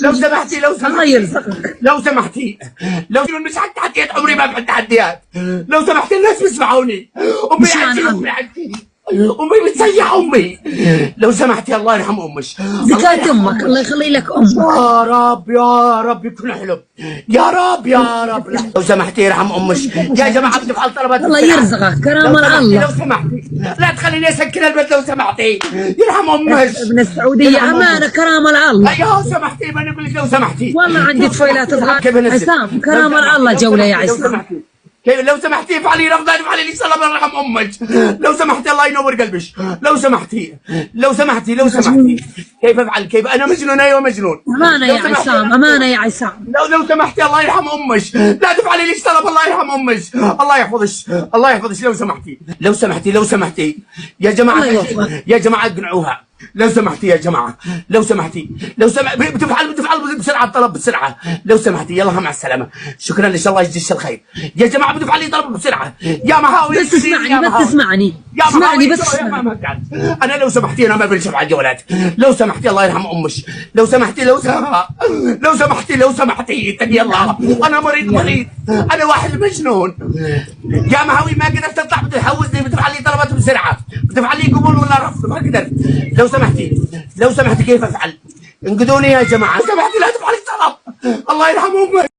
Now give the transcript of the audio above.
لو سمحتي لو الله سمحتي يرزقك. لو سمحتي لو مش على التحديات، عمري ما بحب تحديات. لو سمحتي الناس بيسمعوني، امي مش عندي معنى امي عندي امي بتسيح امي. لو سمحتي الله يرحم امك، زكاة امك الله يخلي لك امك. يا رب يا رب يكون حلو، يا رب يا رب. لو سمحتي يرحم امك يا جماعه، بتفعل طلبات الله السلعة. يرزقك كرامة لو الله. سمحتي لا تخليني اسكر البيت لو سمحتي، يرحم امك. ابن السعودية امانة كرامة الله. يا سمحتي ما نقول لك لو سمحتي. والله عندي طفيلات صغار. كيف نسيت؟ عصام كرامة الله جولة يا لو عصام. سمحتي كيف لو سمحتي افعلي رمضان، افعلي لي صلاة الله يرحم امك. لو سمحتي الله ينور قلبك. لو سمحتي لو سمحتي لو سمحتي كيف افعل؟ كيف انا مجنون؟ ايوه مجنون. امانة يا عصام امانة يا عصام. لو سمحتي الله يرحم امك، لا تفعلي لي طلب. الله يرحم امك، الله يحفظك الله يحفظك. لو سمحتي لو سمحتي لو سمحتي يا جماعه، يا جماعه اقنعوها. لو سمحتي يا جماعه، لو سمحتي بتفعل بسرعه الطلب بسرعه. لو سمحتي يلا مع السلامه، شكرا لك الله يجزيك الخير. يا جماعه بتفعل لي طلب بسرعه. يا مهاوي بس اسمعني بس اسمعني يا اسمعني بس بس انا لو سمحتي انا ما بنشف على الجوالات. لو سمحتي الله يرحم امك. لو سمحتي لو سمحتي لو سمحتي اتقي الله. انا مريض انا واحد مجنون. يا مهاوي ما قدرت اطلع، بتحوزني بتفعل لي طلبات بسرعه، بتفعل لي قبول ولا رفض، ما قدرت. لو سمحتي كيف افعل؟ انقذوني يا جماعه، سمحتي لا تفعلي طلب. الله يرحم امك.